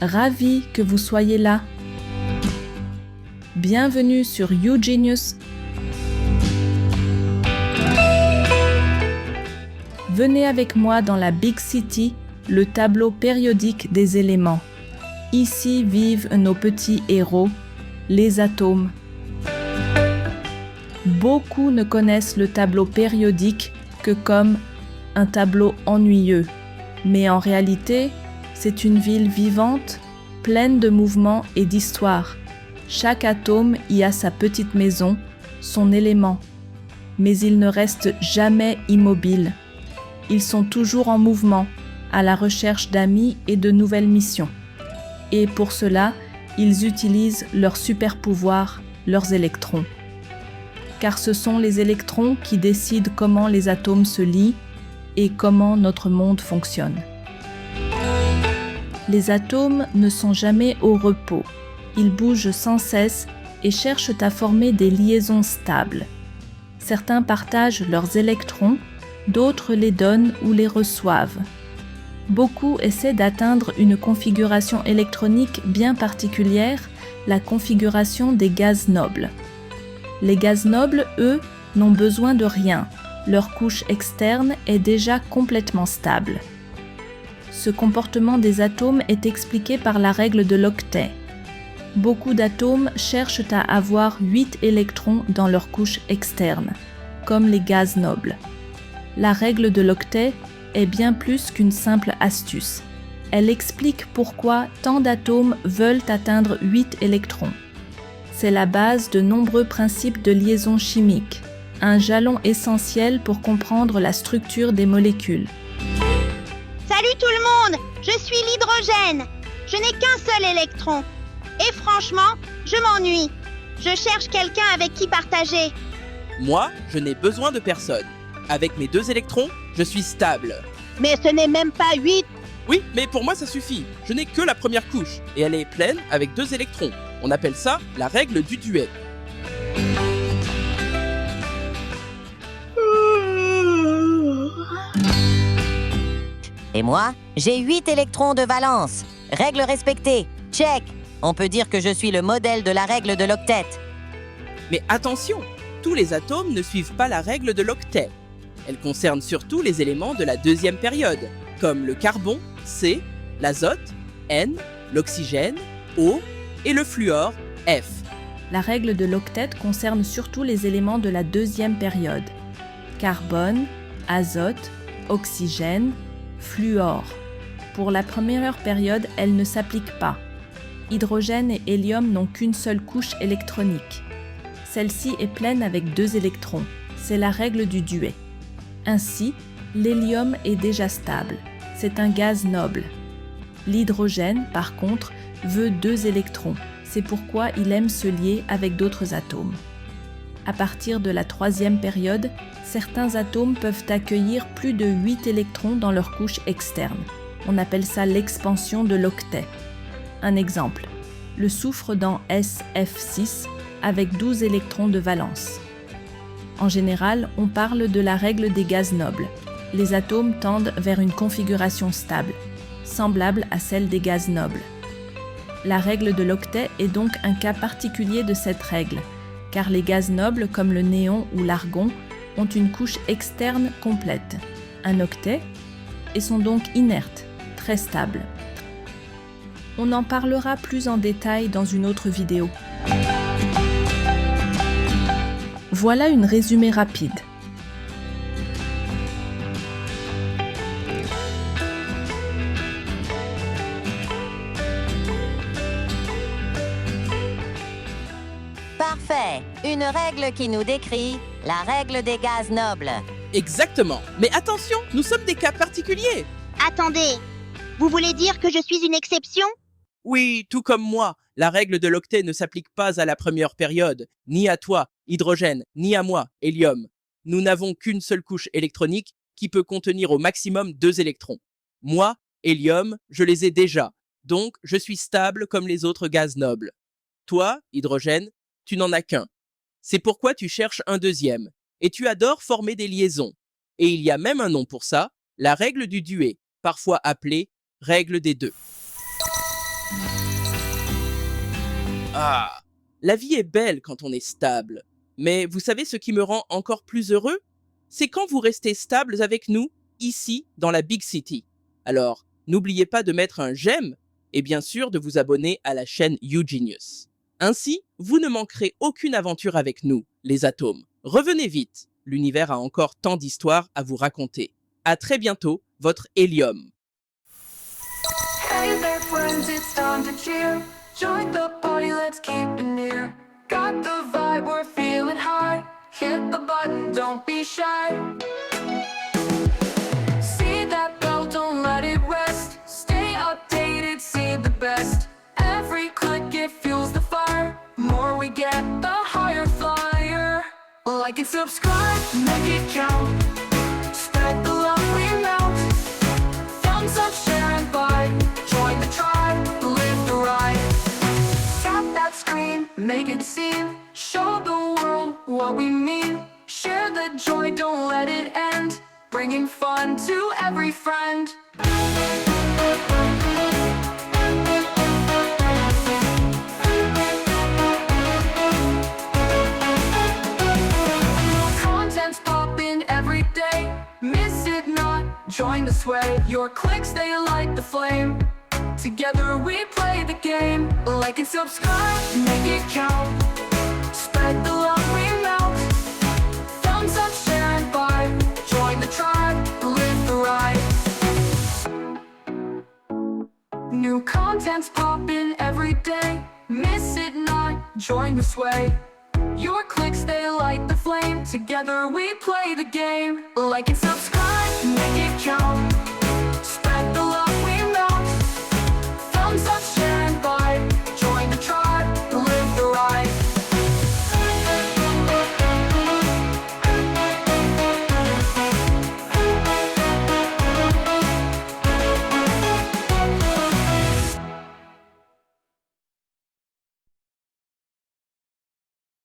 Ravi que vous soyez là. Bienvenue sur YouGenius. Venez avec moi dans la Big City, le tableau périodique des éléments. Ici vivent nos petits héros, les atomes. Beaucoup ne connaissent le tableau périodique que comme un tableau ennuyeux. Mais en réalité, c'est une ville vivante, pleine de mouvements et d'histoires. Chaque atome y a sa petite maison, son élément. Mais ils ne restent jamais immobiles. Ils sont toujours en mouvement, à la recherche d'amis et de nouvelles missions. Et pour cela, ils utilisent leurs super-pouvoirs, leurs électrons. Car ce sont les électrons qui décident comment les atomes se lient et comment notre monde fonctionne. Les atomes ne sont jamais au repos. Ils bougent sans cesse et cherchent à former des liaisons stables. Certains partagent leurs électrons, d'autres les donnent ou les reçoivent. Beaucoup essaient d'atteindre une configuration électronique bien particulière, la configuration des gaz nobles. Les gaz nobles, eux, n'ont besoin de rien. Leur couche externe est déjà complètement stable. Ce comportement des atomes est expliqué par la règle de l'octet. Beaucoup d'atomes cherchent à avoir 8 électrons dans leur couche externe, comme les gaz nobles. La règle de l'octet est bien plus qu'une simple astuce. Elle explique pourquoi tant d'atomes veulent atteindre 8 électrons. C'est la base de nombreux principes de liaison chimique, un jalon essentiel pour comprendre la structure des molécules. Salut tout le monde, je suis l'hydrogène. Je n'ai qu'un seul électron. Et franchement, je m'ennuie. Je cherche quelqu'un avec qui partager. Moi, je n'ai besoin de personne. Avec mes 2 électrons, je suis stable. Mais ce n'est même pas 8. Oui, mais pour moi ça suffit. Je n'ai que la première couche et elle est pleine avec 2 électrons. On appelle ça la règle du duet. Et moi, j'ai 8 électrons de valence. Règle respectée. Check. On peut dire que je suis le modèle de la règle de l'octet. Mais attention, tous les atomes ne suivent pas la règle de l'octet. Elle concerne surtout les éléments de la deuxième période, comme le carbon, C, l'azote, N, l'oxygène, O, et le fluor, F. La règle de l'octet concerne surtout les éléments de la deuxième période. Carbone, azote, oxygène, fluor. Pour la première période, elle ne s'applique pas. Hydrogène et hélium n'ont qu'une seule couche électronique. Celle-ci est pleine avec 2 électrons. C'est la règle du duet. Ainsi, l'hélium est déjà stable. C'est un gaz noble. L'hydrogène, par contre, veut 2 électrons. C'est pourquoi il aime se lier avec d'autres atomes. À partir de la 3e période, certains atomes peuvent accueillir plus de 8 électrons dans leur couche externe. On appelle ça l'expansion de l'octet. Un exemple, le soufre dans SF6 avec 12 électrons de valence. En général, on parle de la règle des gaz nobles. Les atomes tendent vers une configuration stable, semblable à celle des gaz nobles. La règle de l'octet est donc un cas particulier de cette règle, car les gaz nobles comme le néon ou l'argon ont une couche externe complète, un octet, et sont donc inertes, très stables. On en parlera plus en détail dans une autre vidéo. Voilà une résumé rapide. Parfait. Une règle qui nous décrit la règle des gaz nobles. Exactement. Mais attention, nous sommes des cas particuliers. Attendez, vous voulez dire que je suis une exception? Oui, tout comme moi, la règle de l'octet ne s'applique pas à la première période, ni à toi, hydrogène, ni à moi, hélium. Nous n'avons qu'une seule couche électronique qui peut contenir au maximum 2 électrons. Moi, hélium, je les ai déjà, donc je suis stable comme les autres gaz nobles. Toi, hydrogène, tu n'en as qu'un. C'est pourquoi tu cherches un deuxième, et tu adores former des liaisons. Et il y a même un nom pour ça, la règle du duet, parfois appelée règle des 2. Ah, la vie est belle quand on est stable. Mais vous savez ce qui me rend encore plus heureux? C'est quand vous restez stables avec nous, ici, dans la Big City. Alors, n'oubliez pas de mettre un j'aime et bien sûr de vous abonner à la chaîne YouGenius. Ainsi, vous ne manquerez aucune aventure avec nous, les atomes. Revenez vite, l'univers a encore tant d'histoires à vous raconter. À très bientôt, votre Hélium. Hey there friends, it's time to cheer. Join the party, let's keep it near. Got the vibe, we're feeling high. Hit the button, don't be shy. See that bell, don't let it rest. Stay updated, see the best. Every click, it fuels the fire. More we get, the higher flyer. Like and subscribe, make it count. Spread the love we mount. Thumbs up, share and buy. Join the tribe, live the ride. Tap that screen, make it seen. Show the world what we mean. Share the joy, don't let it end. Bringing fun to every friend. Content's popping every day. Miss it not, join the sway. Your clicks, they light the flame. Together we play the game. Like and subscribe, make it count. Spread the love we mount. Thumbs up, share and buy. Join the tribe, live the ride. New content's popping every day. Miss it not, join the sway. Your clicks, they light the flame. Together we play the game. Like and subscribe, make it count.